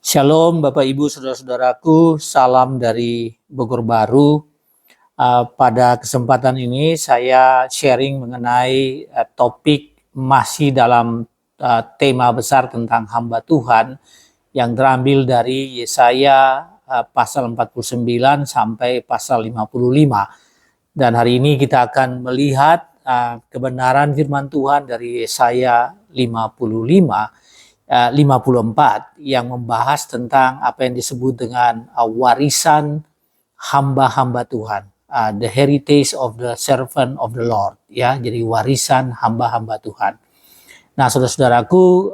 Shalom Bapak Ibu Saudara-saudaraku, salam dari Bogor Baru. Pada kesempatan ini saya sharing mengenai topik masih dalam tema besar tentang hamba Tuhan yang terambil dari Yesaya pasal 49 sampai pasal 55. Dan hari ini kita akan melihat kebenaran firman Tuhan dari Yesaya 54 yang membahas tentang apa yang disebut dengan warisan hamba-hamba Tuhan, the heritage of the servant of the Lord, ya, jadi warisan hamba-hamba Tuhan. Nah, saudara-saudaraku,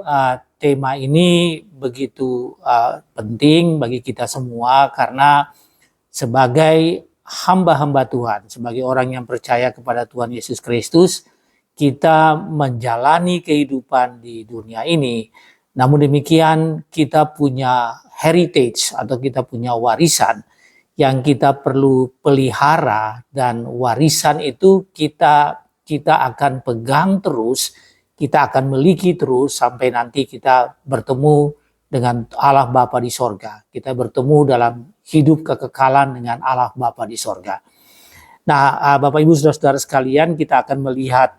tema ini begitu penting bagi kita semua karena sebagai hamba-hamba Tuhan, sebagai orang yang percaya kepada Tuhan Yesus Kristus, kita menjalani kehidupan di dunia ini. Namun demikian kita punya heritage atau kita punya warisan yang kita perlu pelihara, dan warisan itu kita akan pegang terus, kita akan miliki terus sampai nanti kita bertemu dengan Allah Bapa di sorga. Kita bertemu dalam hidup kekekalan dengan Allah Bapa di sorga. Nah, Bapak Ibu Saudara-saudara sekalian, kita akan melihat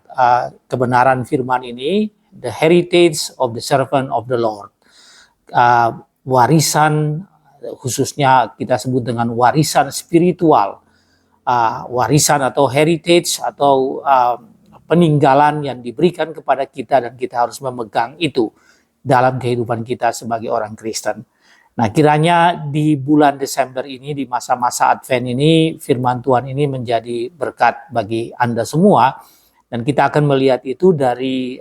kebenaran firman ini, the heritage of the servant of the Lord. Warisan, khususnya kita sebut dengan warisan spiritual, warisan atau heritage atau peninggalan yang diberikan kepada kita dan kita harus memegang itu dalam kehidupan kita sebagai orang Kristen. Nah, kiranya di bulan Desember ini, di masa-masa Advent ini, firman Tuhan ini menjadi berkat bagi Anda semua. Dan kita akan melihat itu dari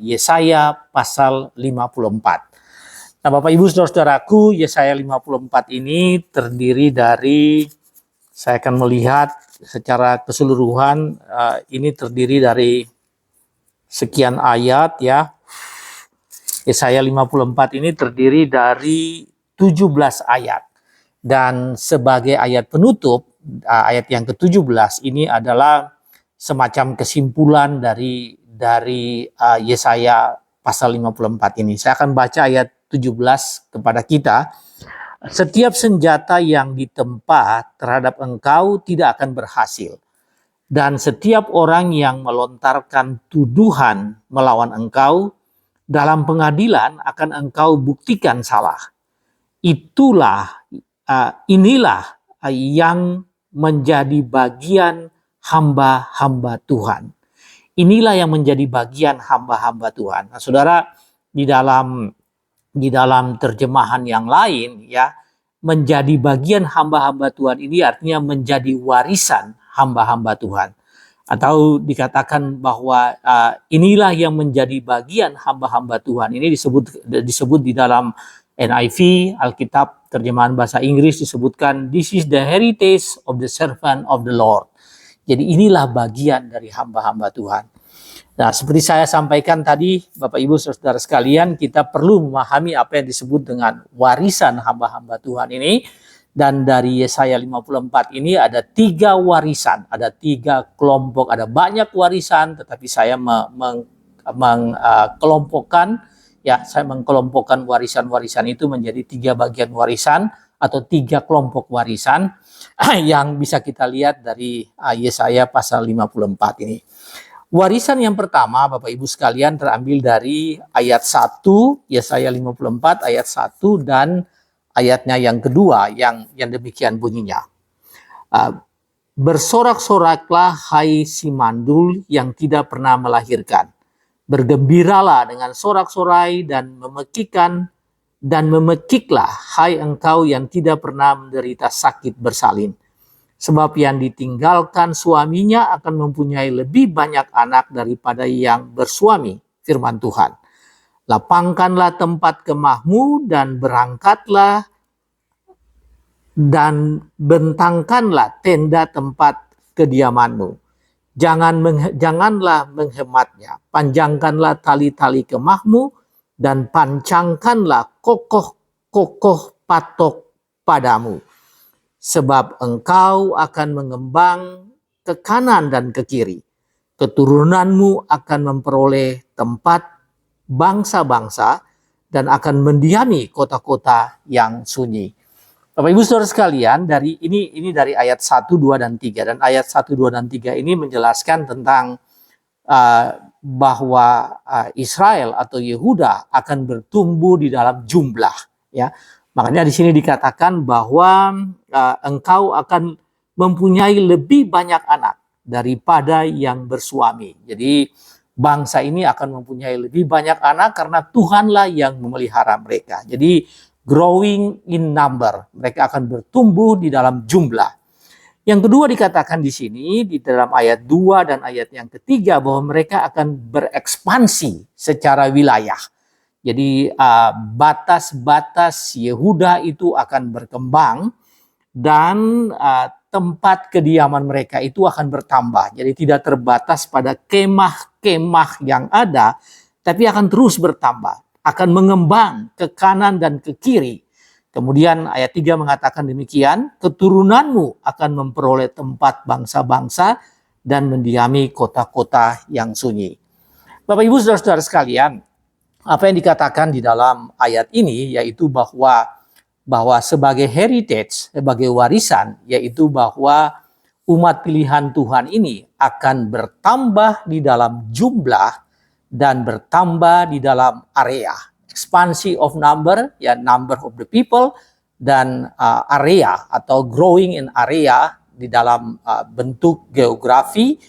Yesaya pasal 54. Nah, Bapak Ibu Saudara-saudaraku, Yesaya 54 ini terdiri dari, saya akan melihat secara keseluruhan, ini terdiri dari sekian ayat, ya. Yesaya 54 ini terdiri dari 17 ayat. Dan sebagai ayat penutup, ayat yang ke-17 ini adalah semacam kesimpulan dari Yesaya pasal 54 ini. Saya akan baca ayat 17 kepada kita. Setiap senjata yang ditempa terhadap engkau tidak akan berhasil. Dan setiap orang yang melontarkan tuduhan melawan engkau, dalam pengadilan akan engkau buktikan salah. Inilah yang menjadi bagian hamba-hamba Tuhan. Inilah yang menjadi bagian hamba-hamba Tuhan. Nah, saudara, di dalam terjemahan yang lain, ya, menjadi bagian hamba-hamba Tuhan ini artinya menjadi warisan hamba-hamba Tuhan. Atau dikatakan bahwa inilah yang menjadi bagian hamba-hamba Tuhan. Ini disebut di dalam NIV, Alkitab terjemahan bahasa Inggris, disebutkan this is the heritage of the servant of the Lord. Jadi inilah bagian dari hamba-hamba Tuhan. Nah, seperti saya sampaikan tadi, Bapak Ibu Saudara sekalian, kita perlu memahami apa yang disebut dengan warisan hamba-hamba Tuhan ini. Dan dari Yesaya 54 ini ada 3 warisan, ada 3 kelompok, ada banyak warisan, tetapi saya mengkelompokkan warisan-warisan itu menjadi 3 bagian warisan atau 3 kelompok warisan yang bisa kita lihat dari Yesaya pasal 54 ini. Warisan yang pertama, Bapak Ibu sekalian, terambil dari ayat 1, Yesaya 54 ayat 1 dan ayatnya yang kedua yang demikian bunyinya. Bersorak-soraklah hai si mandul yang tidak pernah melahirkan. Bergembiralah dengan sorak-sorai dan memekiklah hai engkau yang tidak pernah menderita sakit bersalin. Sebab yang ditinggalkan suaminya akan mempunyai lebih banyak anak daripada yang bersuami, firman Tuhan. Lapangkanlah tempat kemahmu dan berangkatlah dan bentangkanlah tenda tempat kediamanmu. Janganlah menghematnya. Panjangkanlah tali-tali kemahmu dan pancangkanlah kokoh-kokoh patok padamu. Sebab engkau akan mengembang ke kanan dan ke kiri. Keturunanmu akan memperoleh tempat bangsa-bangsa dan akan mendiami kota-kota yang sunyi. Bapak Ibu Saudara sekalian, dari ini dari ayat 1, 2 dan 3, dan ayat 1, 2 dan 3 ini menjelaskan tentang bahwa Israel atau Yehuda akan bertumbuh di dalam jumlah, ya. Makanya di sini dikatakan bahwa engkau akan mempunyai lebih banyak anak daripada yang bersuami. Jadi bangsa ini akan mempunyai lebih banyak anak karena Tuhanlah yang memelihara mereka. Jadi growing in number, mereka akan bertumbuh di dalam jumlah. Yang kedua dikatakan di sini di dalam ayat 2 dan ayat yang ketiga bahwa mereka akan berekspansi secara wilayah. Jadi batas-batas Yehuda itu akan berkembang dan tempat kediaman mereka itu akan bertambah. Jadi tidak terbatas pada kemah-kemah yang ada, tapi akan terus bertambah, akan mengembang ke kanan dan ke kiri. Kemudian ayat 3 mengatakan demikian, keturunanmu akan memperoleh tempat bangsa-bangsa dan mendiami kota-kota yang sunyi. Bapak Ibu Saudara-saudara sekalian, apa yang dikatakan di dalam ayat ini yaitu bahwa sebagai heritage, sebagai warisan, yaitu bahwa umat pilihan Tuhan ini akan bertambah di dalam jumlah dan bertambah di dalam area. Expansion of number, ya number of the people, dan area atau growing in area di dalam bentuk geografi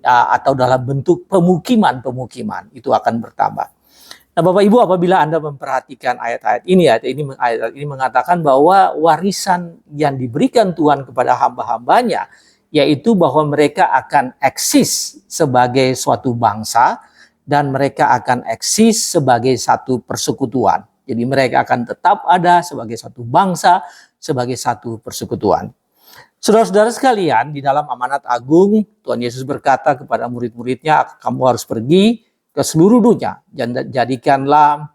atau dalam bentuk pemukiman itu akan bertambah. Nah, Bapak Ibu, apabila Anda memperhatikan ayat ini mengatakan bahwa warisan yang diberikan Tuhan kepada hamba-hambanya yaitu bahwa mereka akan eksis sebagai suatu bangsa dan mereka akan eksis sebagai satu persekutuan. Jadi mereka akan tetap ada sebagai satu bangsa, sebagai satu persekutuan. Saudara-saudara sekalian, di dalam amanat agung Tuhan Yesus berkata kepada murid-muridnya, kamu harus pergi ke seluruh dunia, jadikanlah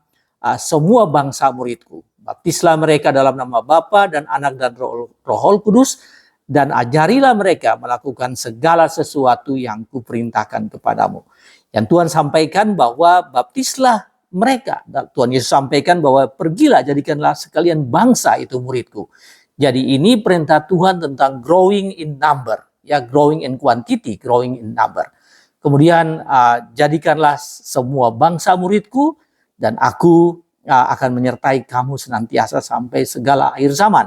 semua bangsa muridku. Baptislah mereka dalam nama Bapa dan Anak dan Roh Kudus, dan ajarilah mereka melakukan segala sesuatu yang kuperintahkan kepadamu. Yang Tuhan sampaikan bahwa baptislah mereka. Tuhan Yesus sampaikan bahwa pergilah, jadikanlah sekalian bangsa itu muridku. Jadi ini perintah Tuhan tentang growing in number, ya, growing in quantity, growing in number. Kemudian jadikanlah semua bangsa muridku dan aku akan menyertai kamu senantiasa sampai segala akhir zaman.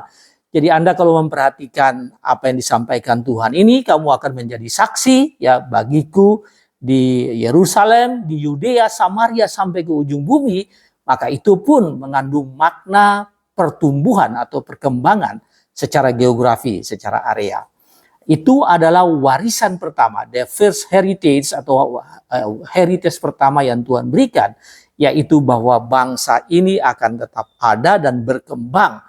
Jadi Anda kalau memperhatikan apa yang disampaikan Tuhan ini, kamu akan menjadi saksi ya bagiku di Yerusalem, di Yudea, Samaria sampai ke ujung bumi, maka itu pun mengandung makna pertumbuhan atau perkembangan secara geografi, secara area. Itu adalah warisan pertama, the first heritage atau heritage pertama yang Tuhan berikan, yaitu bahwa bangsa ini akan tetap ada dan berkembang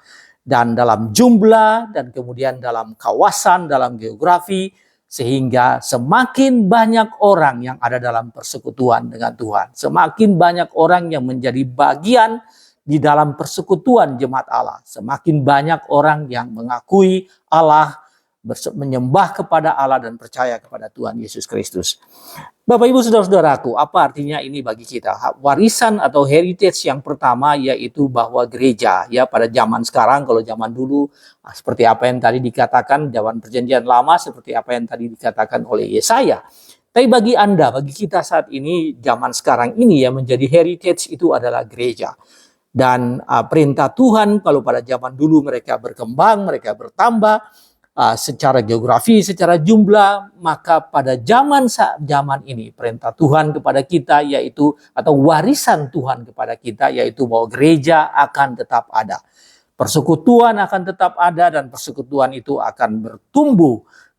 dan dalam jumlah dan kemudian dalam kawasan, dalam geografi, sehingga semakin banyak orang yang ada dalam persekutuan dengan Tuhan, semakin banyak orang yang menjadi bagian di dalam persekutuan jemaat Allah, semakin banyak orang yang mengakui Allah, menyembah kepada Allah dan percaya kepada Tuhan Yesus Kristus. Bapak Ibu Saudara-saudaraku, apa artinya ini bagi kita? Warisan atau heritage yang pertama yaitu bahwa gereja, ya pada zaman sekarang, kalau zaman dulu seperti apa yang tadi dikatakan, zaman perjanjian lama seperti apa yang tadi dikatakan oleh Yesaya. Tapi bagi Anda, bagi kita saat ini, zaman sekarang ini yang menjadi heritage itu adalah gereja. Dan perintah Tuhan kalau pada zaman dulu mereka berkembang, mereka bertambah, secara geografi, secara jumlah, maka pada zaman ini perintah Tuhan kepada kita yaitu atau warisan Tuhan kepada kita yaitu bahwa gereja akan tetap ada. Persekutuan akan tetap ada dan persekutuan itu akan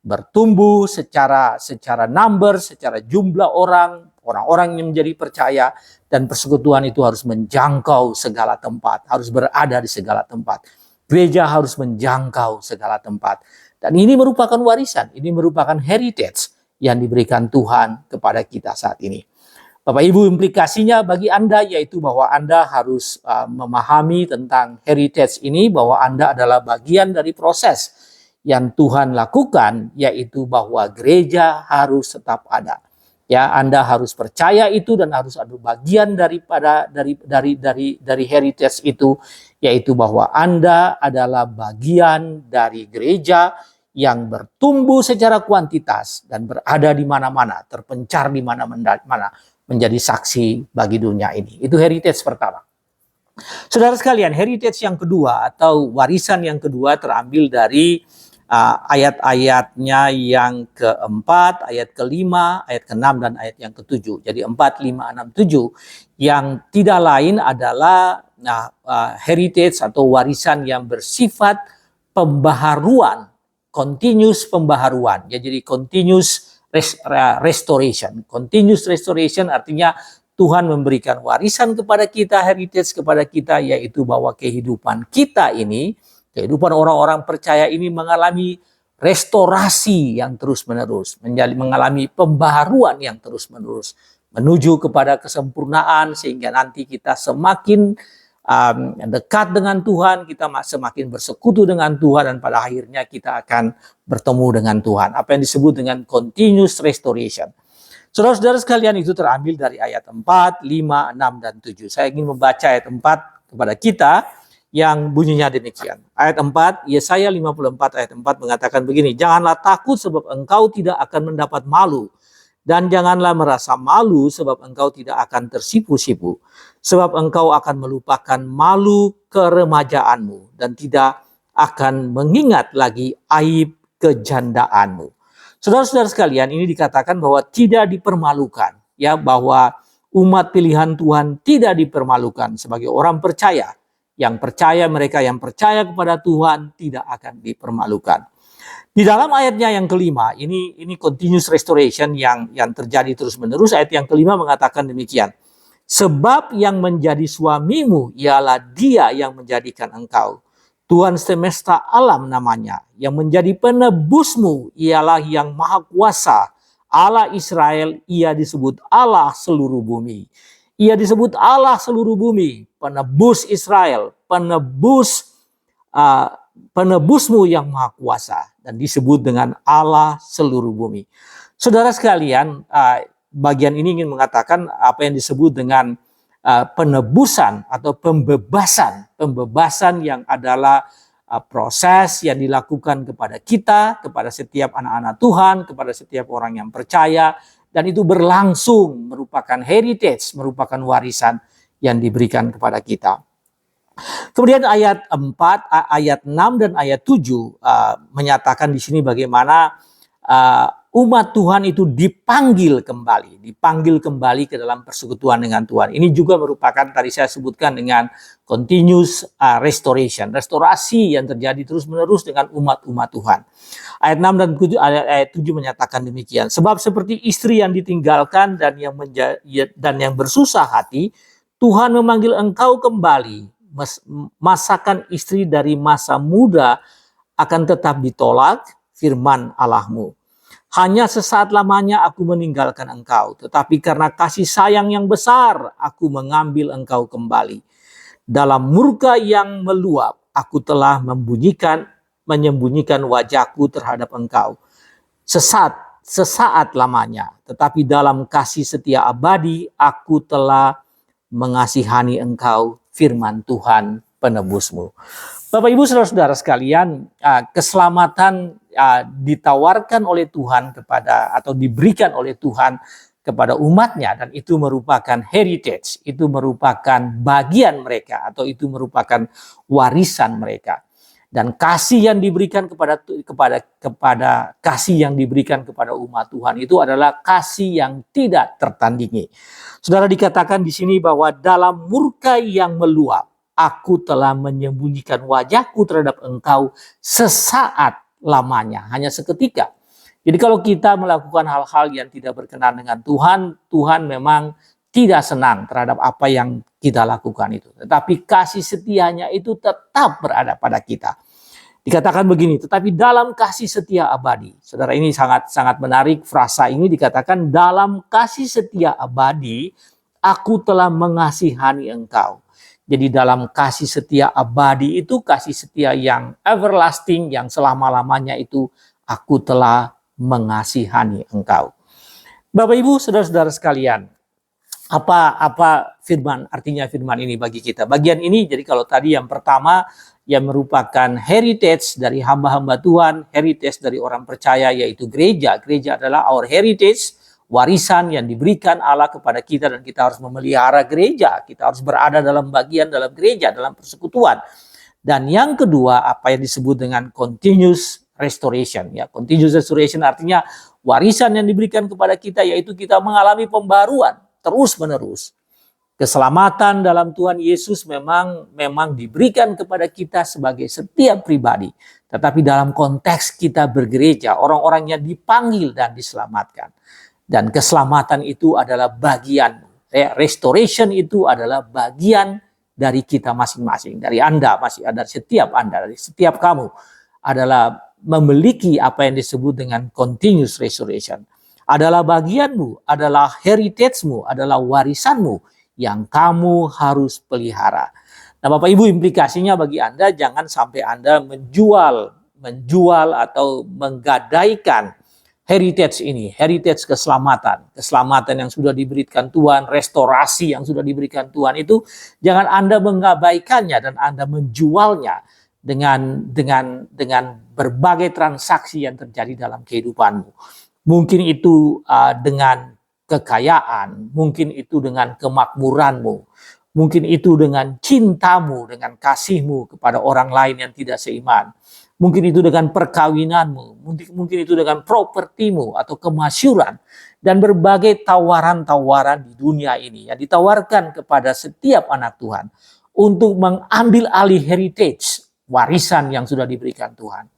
bertumbuh secara number, secara jumlah orang-orang yang menjadi percaya, dan persekutuan itu harus menjangkau segala tempat, harus berada di segala tempat. Gereja harus menjangkau segala tempat. Dan ini merupakan warisan, ini merupakan heritage yang diberikan Tuhan kepada kita saat ini. Bapak Ibu, implikasinya bagi Anda yaitu bahwa Anda harus memahami tentang heritage ini, bahwa Anda adalah bagian dari proses yang Tuhan lakukan, yaitu bahwa gereja harus tetap ada. Ya, Anda harus percaya itu dan harus ada bagian daripada dari heritage itu, yaitu bahwa Anda adalah bagian dari gereja yang bertumbuh secara kuantitas dan berada di mana-mana, terpencar di mana-mana, menjadi saksi bagi dunia ini. Itu heritage pertama. Saudara sekalian, heritage yang kedua atau warisan yang kedua terambil dari ayat-ayatnya yang keempat, ayat kelima, ayat keenam, dan ayat yang ketujuh. Jadi 4, 5, 6, 7 yang tidak lain adalah heritage atau warisan yang bersifat pembaharuan, continuous pembaharuan. Ya, jadi continuous restoration. Continuous restoration artinya Tuhan memberikan warisan kepada kita, heritage kepada kita, yaitu bahwa kehidupan kita ini, kehidupan orang-orang percaya ini mengalami restorasi yang terus-menerus, mengalami pembaharuan yang terus-menerus, menuju kepada kesempurnaan sehingga nanti kita semakin dekat dengan Tuhan, kita semakin bersekutu dengan Tuhan, dan pada akhirnya kita akan bertemu dengan Tuhan. Apa yang disebut dengan continuous restoration. Saudara-saudara sekalian, itu terambil dari ayat 4, 5, 6, dan 7. Saya ingin membaca ayat 4 kepada kita yang bunyinya demikian. Ayat 4, Yesaya 54 ayat 4 mengatakan begini, "Janganlah takut sebab engkau tidak akan mendapat malu, dan janganlah merasa malu sebab engkau tidak akan tersipu-sipu. Sebab engkau akan melupakan malu keremajaanmu dan tidak akan mengingat lagi aib kejandaanmu." Saudara-saudara sekalian, ini dikatakan bahwa tidak dipermalukan, ya, bahwa umat pilihan Tuhan tidak dipermalukan sebagai orang percaya. Yang percaya, mereka yang percaya kepada Tuhan tidak akan dipermalukan. Di dalam ayatnya yang kelima, ini continuous restoration yang terjadi terus-menerus. Ayat yang kelima mengatakan demikian. "Sebab yang menjadi suamimu ialah Dia yang menjadikan engkau. Tuhan semesta alam namanya. Yang menjadi penebusmu ialah Yang Maha Kuasa. Allah Israel, Ia disebut Allah seluruh bumi." Ia disebut Allah seluruh bumi, penebus Israel, penebusmu yang Maha Kuasa, dan disebut dengan Allah seluruh bumi. Saudara sekalian, bagian ini ingin mengatakan apa yang disebut dengan penebusan atau pembebasan yang adalah proses yang dilakukan kepada kita, kepada setiap anak-anak Tuhan, kepada setiap orang yang percaya, dan itu berlangsung, merupakan heritage, merupakan warisan yang diberikan kepada kita. Kemudian ayat 4, ayat 6 dan ayat 7 menyatakan di sini bagaimana umat Tuhan itu dipanggil kembali ke dalam persekutuan dengan Tuhan. Ini juga merupakan tadi saya sebutkan dengan continuous restoration, restorasi yang terjadi terus-menerus dengan umat-umat Tuhan. Ayat 6 dan 7, ayat 7 menyatakan demikian. "Sebab seperti istri yang ditinggalkan dan yang bersusah hati, Tuhan memanggil engkau kembali. Masakan istri dari masa muda akan tetap ditolak, firman Allahmu. Hanya sesaat lamanya aku meninggalkan engkau, tetapi karena kasih sayang yang besar, aku mengambil engkau kembali. Dalam murka yang meluap, aku telah menyembunyikan wajahku terhadap engkau. Sesaat lamanya, tetapi dalam kasih setia abadi, aku telah mengasihani engkau, firman Tuhan penebusmu." Bapak Ibu saudara-saudara sekalian, keselamatan ditawarkan oleh Tuhan atau diberikan oleh Tuhan kepada umatnya, dan itu merupakan heritage, itu merupakan bagian mereka atau itu merupakan warisan mereka. Dan kasih yang diberikan kepada kasih yang diberikan kepada umat Tuhan itu adalah kasih yang tidak tertandingi. Saudara, dikatakan di sini bahwa dalam murka yang meluap, aku telah menyembunyikan wajahku terhadap engkau sesaat lamanya, hanya seketika. Jadi kalau kita melakukan hal-hal yang tidak berkenan dengan Tuhan, Tuhan memang tidak senang terhadap apa yang kita lakukan itu. Tetapi kasih setianya itu tetap berada pada kita. Dikatakan begini, tetapi dalam kasih setia abadi. Saudara, ini sangat menarik frasa ini, dikatakan dalam kasih setia abadi, aku telah mengasihani engkau. Jadi dalam kasih setia abadi itu, kasih setia yang everlasting, yang selama-lamanya itu, aku telah mengasihani engkau. Bapak Ibu, saudara-saudara sekalian, apa firman, artinya firman ini bagi kita? Bagian ini, jadi kalau tadi yang pertama yang merupakan heritage dari hamba-hamba Tuhan, heritage dari orang percaya yaitu gereja. Gereja adalah our heritage, warisan yang diberikan Allah kepada kita dan kita harus memelihara gereja. Kita harus berada dalam bagian dalam gereja, dalam persekutuan. Dan yang kedua, apa yang disebut dengan continuous restoration. Ya, continuous restoration artinya warisan yang diberikan kepada kita yaitu kita mengalami pembaruan terus-menerus. Keselamatan dalam Tuhan Yesus memang diberikan kepada kita sebagai setiap pribadi. Tetapi dalam konteks kita bergereja, orang-orang yang dipanggil dan diselamatkan. Dan keselamatan itu adalah bagian, restoration itu adalah bagian dari kita masing-masing. Dari Anda, dari setiap Anda, dari setiap kamu adalah memiliki apa yang disebut dengan continuous restoration. Adalah bagianmu, adalah heritage-mu, adalah warisanmu yang kamu harus pelihara. Nah, Bapak Ibu, implikasinya bagi Anda jangan sampai Anda menjual atau menggadaikan heritage ini, heritage keselamatan yang sudah diberikan Tuhan, restorasi yang sudah diberikan Tuhan itu jangan Anda mengabaikannya dan Anda menjualnya dengan berbagai transaksi yang terjadi dalam kehidupanmu. Mungkin itu dengan kekayaan, mungkin itu dengan kemakmuranmu, mungkin itu dengan cintamu, dengan kasihmu kepada orang lain yang tidak seiman. Mungkin itu dengan perkawinanmu, mungkin itu dengan propertimu atau kemasyuran. Dan berbagai tawaran-tawaran di dunia ini yang ditawarkan kepada setiap anak Tuhan untuk mengambil alih heritage, warisan yang sudah diberikan Tuhan.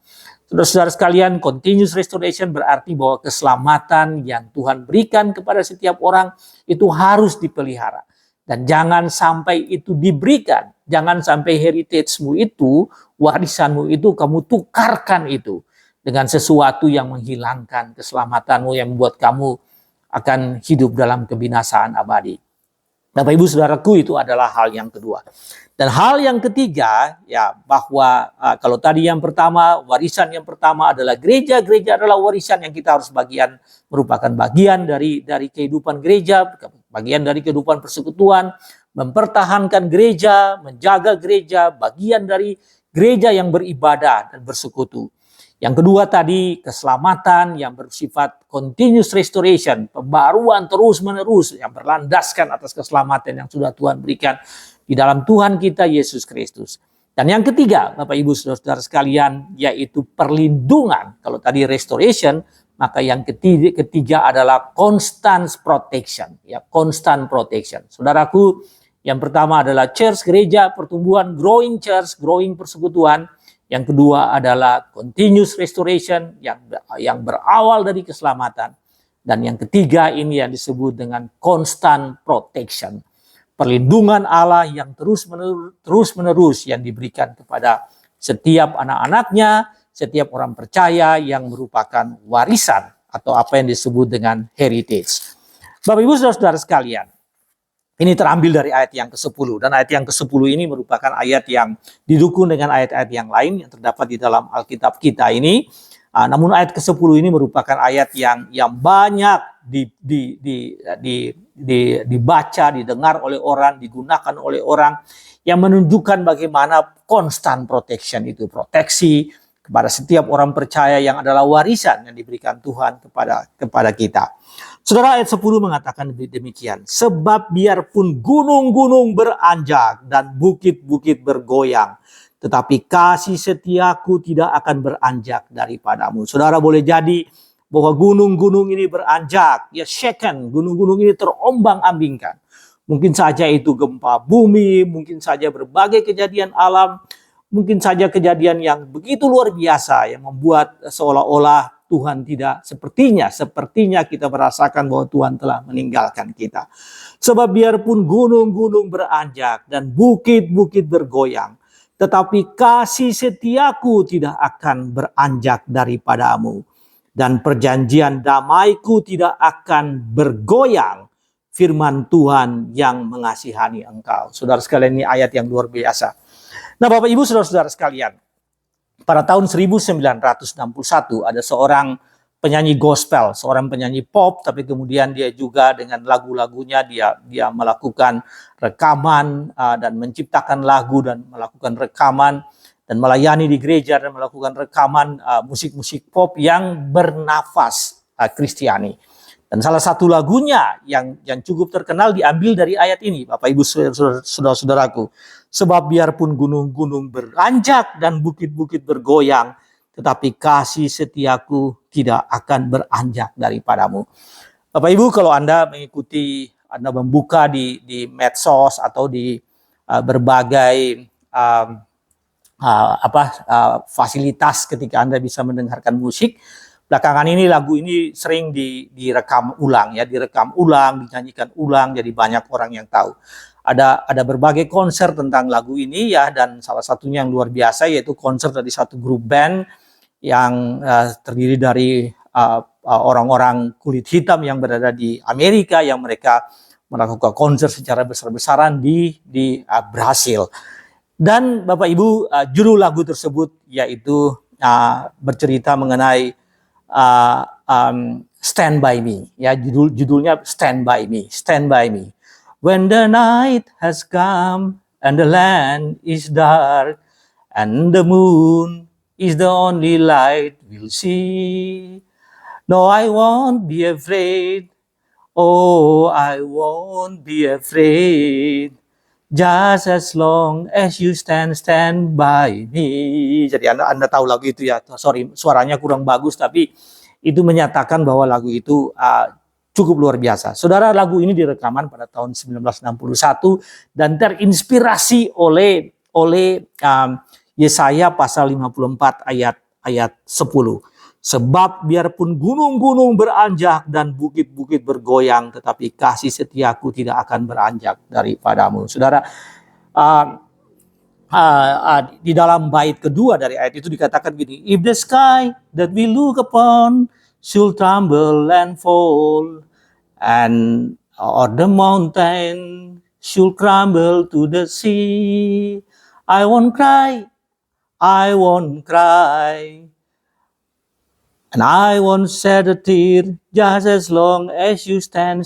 Saudara-saudara sekalian, continuous restoration berarti bahwa keselamatan yang Tuhan berikan kepada setiap orang itu harus dipelihara. Dan jangan sampai itu diberikan, jangan sampai heritage-mu itu, warisanmu itu kamu tukarkan itu dengan sesuatu yang menghilangkan keselamatanmu, yang membuat kamu akan hidup dalam kebinasaan abadi. Bapak Ibu Saudaraku, itu adalah hal yang kedua. Dan hal yang ketiga, ya, bahwa kalau tadi yang pertama, warisan yang pertama adalah gereja. Gereja adalah warisan yang kita harus merupakan bagian dari kehidupan gereja, bagian dari kehidupan persekutuan, mempertahankan gereja, menjaga gereja, bagian dari gereja yang beribadah dan bersekutu. Yang kedua tadi, keselamatan yang bersifat continuous restoration, pembaruan terus-menerus yang berlandaskan atas keselamatan yang sudah Tuhan berikan di dalam Tuhan kita Yesus Kristus. Dan yang ketiga, Bapak Ibu Saudara sekalian, yaitu perlindungan. Kalau tadi restoration, maka yang ketiga adalah constant protection. Ya, constant protection. Saudaraku, yang pertama adalah church, gereja, pertumbuhan, growing church, growing persekutuan. Yang kedua adalah continuous restoration yang berawal dari keselamatan. Dan yang ketiga ini yang disebut dengan constant protection. Perlindungan Allah yang terus-menerus yang diberikan kepada setiap anak-anaknya, setiap orang percaya yang merupakan warisan atau apa yang disebut dengan heritage. Bapak Ibu Saudara-saudara sekalian, ini terambil dari ayat yang ke-10 dan ayat yang ke-10 ini merupakan ayat yang didukung dengan ayat-ayat yang lain yang terdapat di dalam Alkitab kita ini. Namun ayat ke-10 ini merupakan ayat yang banyak dibaca, didengar oleh orang, digunakan oleh orang yang menunjukkan bagaimana constant protection itu, proteksi kepada setiap orang percaya yang adalah warisan yang diberikan Tuhan kepada kita. Saudara, ayat 10 mengatakan demikian. Sebab biarpun gunung-gunung beranjak dan bukit-bukit bergoyang, tetapi kasih setiaku tidak akan beranjak daripadamu. Saudara, boleh jadi bahwa gunung-gunung ini beranjak, ya shaken, gunung-gunung ini terombang-ambingkan. Mungkin saja itu gempa bumi, mungkin saja berbagai kejadian alam, mungkin saja kejadian yang begitu luar biasa yang membuat seolah-olah Tuhan tidak, sepertinya kita merasakan bahwa Tuhan telah meninggalkan kita. Sebab biarpun gunung-gunung beranjak dan bukit-bukit bergoyang, tetapi kasih setiaku tidak akan beranjak daripadamu. Dan perjanjian damaiku tidak akan bergoyang, firman Tuhan yang mengasihani engkau. Saudara sekalian, ini ayat yang luar biasa. Nah, Bapak Ibu Saudara-saudara sekalian, pada tahun 1961 ada seorang penyanyi gospel, seorang penyanyi pop, tapi kemudian dia juga dengan lagu-lagunya dia melakukan rekaman dan menciptakan lagu dan melakukan rekaman dan melayani di gereja dan melakukan rekaman musik-musik pop yang bernafas Kristiani. Dan salah satu lagunya yang cukup terkenal diambil dari ayat ini, Bapak Ibu saudara-saudaraku. Sebab biarpun gunung-gunung beranjak dan bukit-bukit bergoyang, tetapi kasih setiaku tidak akan beranjak daripadamu. Bapak Ibu, kalau Anda mengikuti, Anda membuka di medsos atau di berbagai fasilitas ketika Anda bisa mendengarkan musik, belakangan ini lagu ini sering direkam ulang, dinyanyikan ulang, jadi banyak orang yang tahu. Ada berbagai konser tentang lagu ini ya, dan salah satunya yang luar biasa yaitu konser dari satu grup band yang terdiri dari orang-orang kulit hitam yang berada di Amerika, yang mereka melakukan konser secara besar-besaran di Brasil. Dan Bapak Ibu, judul lagu tersebut yaitu bercerita mengenai Stand By Me. Ya, judulnya Stand By Me, Stand By Me. When the night has come and the land is dark and the moon is the only light we'll see. No, I won't be afraid. Oh, I won't be afraid. Just as long as you stand by me. Jadi Anda tahu lagu itu ya. Sorry, suaranya kurang bagus, tapi itu menyatakan bahwa lagu itu cukup luar biasa. Saudara, lagu ini direkaman pada tahun 1961 dan terinspirasi oleh Yesaya pasal 54 ayat 10. Sebab biarpun gunung-gunung beranjak dan bukit-bukit bergoyang, tetapi kasih setiaku tidak akan beranjak daripadamu. Saudara, di dalam bait kedua dari ayat itu dikatakan begini, if the sky that we look upon should tremble and fall, and or the mountain should crumble to the sea, I won't cry, and I won't shed a tear just as long as you stand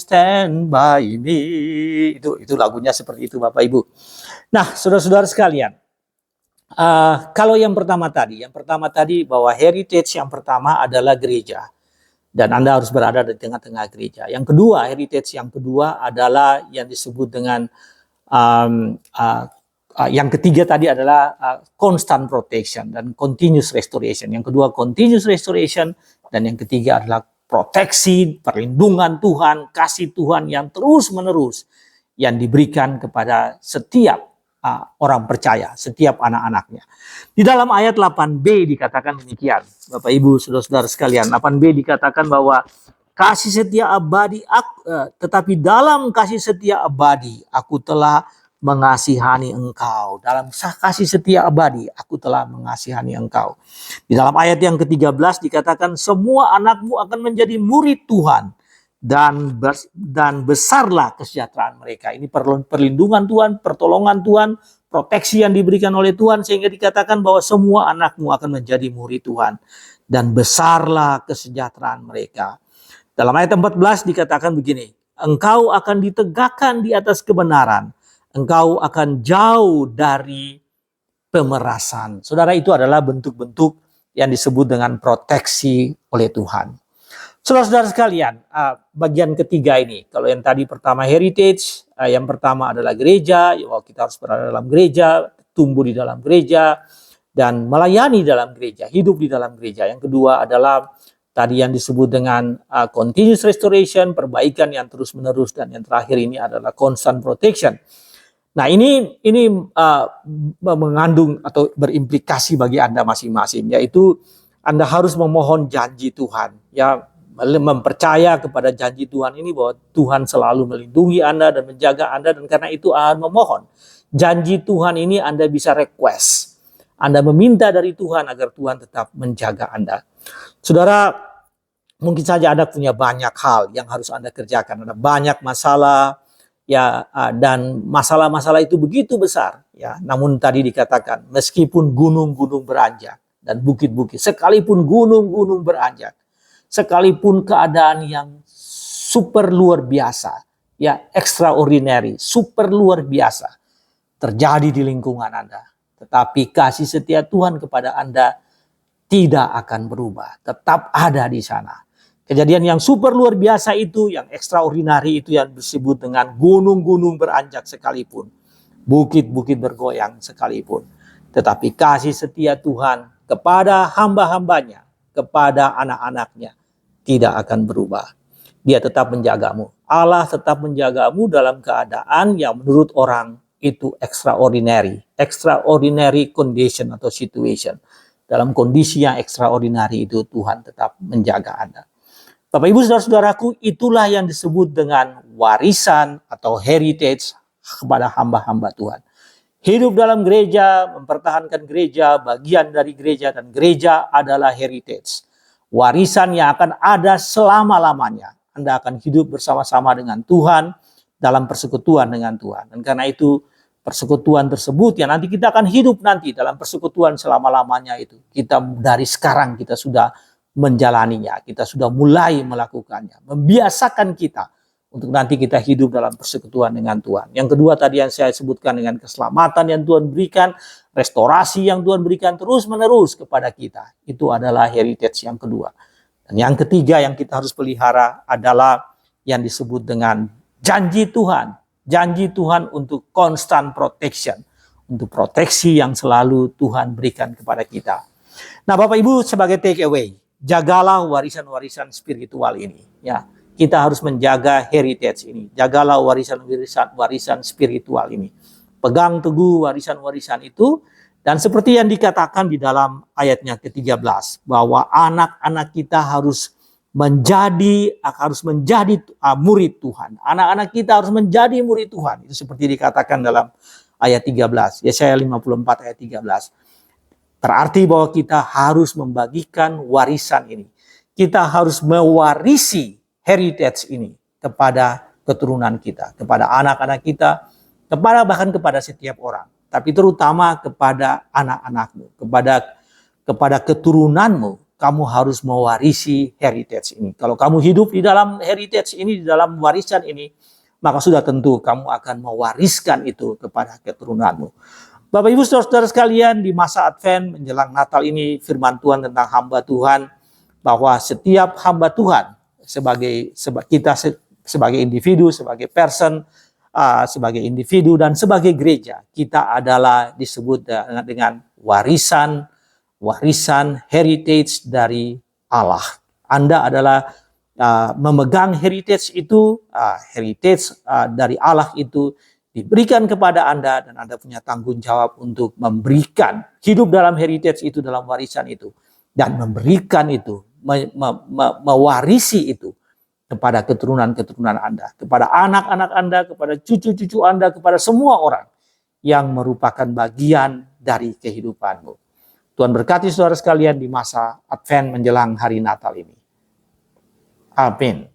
by me. Itu lagunya seperti itu, Bapak Ibu. Nah, saudara-saudara sekalian, kalau yang pertama tadi bahwa heritage yang pertama adalah gereja. Dan Anda harus berada di tengah-tengah gereja. Yang kedua, heritage yang kedua adalah yang disebut dengan yang ketiga tadi adalah constant protection dan continuous restoration. Yang kedua continuous restoration, dan yang ketiga adalah proteksi, perlindungan Tuhan, kasih Tuhan yang terus-menerus yang diberikan kepada setiap orang percaya, setiap anak-anaknya. Di dalam ayat 8b dikatakan demikian, Bapak Ibu, saudara-saudara sekalian. 8b dikatakan bahwa kasih setia abadi, tetapi dalam kasih setia abadi aku telah mengasihani engkau. Dalam kasih setia abadi aku telah mengasihani engkau. Di dalam ayat yang ke-13 dikatakan semua anakmu akan menjadi murid Tuhan dan besarlah kesejahteraan mereka. Ini perlindungan Tuhan, pertolongan Tuhan, proteksi yang diberikan oleh Tuhan, sehingga dikatakan bahwa semua anakmu akan menjadi murid Tuhan dan besarlah kesejahteraan mereka. Dalam ayat 14 dikatakan begini, engkau akan ditegakkan di atas kebenaran, engkau akan jauh dari pemerasan. Saudara, itu adalah bentuk-bentuk yang disebut dengan proteksi oleh Tuhan. Saudara-saudara sekalian, bagian ketiga ini, kalau yang tadi pertama heritage, yang pertama adalah gereja, kita harus berada dalam gereja, tumbuh di dalam gereja, dan melayani dalam gereja, hidup di dalam gereja. Yang kedua adalah tadi yang disebut dengan continuous restoration, perbaikan yang terus-menerus, dan yang terakhir ini adalah constant protection. Nah, ini mengandung atau berimplikasi bagi Anda masing-masing, yaitu Anda harus memohon janji Tuhan, ya, mempercaya kepada janji Tuhan ini bahwa Tuhan selalu melindungi Anda dan menjaga Anda, dan karena itu Anda memohon. Janji Tuhan ini Anda bisa request. Anda meminta dari Tuhan agar Tuhan tetap menjaga Anda. Saudara, mungkin saja Anda punya banyak hal yang harus Anda kerjakan. Ada banyak masalah, ya, dan masalah-masalah itu begitu besar, ya. Namun tadi dikatakan meskipun gunung-gunung beranjak dan bukit-bukit, sekalipun gunung-gunung beranjak, sekalipun keadaan yang super luar biasa, ya extraordinary, super luar biasa terjadi di lingkungan Anda, tetapi kasih setia Tuhan kepada Anda tidak akan berubah, tetap ada di sana. Kejadian yang super luar biasa itu, yang extraordinary itu yang disebut dengan gunung-gunung beranjak sekalipun, bukit-bukit bergoyang sekalipun, tetapi kasih setia Tuhan kepada hamba-hambanya, kepada anak-anaknya tidak akan berubah. Dia tetap menjagamu. Allah tetap menjagamu dalam keadaan yang menurut orang itu extraordinary condition atau situation. Dalam kondisi yang extraordinary itu Tuhan tetap menjaga Anda. Bapak Ibu Saudara-saudaraku, itulah yang disebut dengan warisan atau heritage kepada hamba-hamba Tuhan. Hidup dalam gereja, mempertahankan gereja, bagian dari gereja, dan gereja adalah heritage. Warisan yang akan ada selama-lamanya. Anda akan hidup bersama-sama dengan Tuhan dalam persekutuan dengan Tuhan. Dan karena itu persekutuan tersebut yang nanti kita akan hidup nanti dalam persekutuan selama-lamanya itu. Kita dari sekarang kita sudah menjalaninya, kita sudah mulai melakukannya. Membiasakan kita untuk nanti kita hidup dalam persekutuan dengan Tuhan. Yang kedua tadi yang saya sebutkan dengan keselamatan yang Tuhan berikan, restorasi yang Tuhan berikan terus-menerus kepada kita. Itu adalah heritage yang kedua. Dan yang ketiga yang kita harus pelihara adalah yang disebut dengan janji Tuhan. Janji Tuhan untuk constant protection. Untuk proteksi yang selalu Tuhan berikan kepada kita. Nah Bapak Ibu sebagai take away, jagalah warisan-warisan spiritual ini. Ya, kita harus menjaga heritage ini. Jagalah warisan spiritual ini. Pegang teguh warisan-warisan itu. Dan seperti yang dikatakan di dalam ayatnya ke-13, bahwa anak-anak kita harus menjadi murid Tuhan. Anak-anak kita harus menjadi murid Tuhan. Itu seperti dikatakan dalam ayat 13. Yesaya 54 ayat 13. Berarti bahwa kita harus membagikan warisan ini. Kita harus mewarisi heritage ini kepada keturunan kita, kepada anak-anak kita, bahkan kepada setiap orang. Tapi terutama kepada anak-anakmu, kepada keturunanmu, kamu harus mewarisi heritage ini. Kalau kamu hidup di dalam heritage ini, di dalam warisan ini, maka sudah tentu kamu akan mewariskan itu kepada keturunanmu. Bapak Ibu Saudara sekalian, di masa Advent menjelang Natal ini, firman Tuhan tentang hamba Tuhan, bahwa setiap hamba Tuhan, kita sebagai individu, sebagai person, sebagai individu dan sebagai gereja, kita adalah disebut dengan warisan heritage dari Allah. Anda adalah memegang heritage itu, dari Allah itu diberikan kepada Anda, dan Anda punya tanggung jawab untuk memberikan, hidup dalam heritage itu, dalam warisan itu, dan memberikan itu, mewarisi itu kepada keturunan-keturunan Anda, kepada anak-anak Anda, kepada cucu-cucu Anda, kepada semua orang yang merupakan bagian dari kehidupanmu. Tuhan berkati saudara sekalian di masa Advent menjelang hari Natal ini. Amin.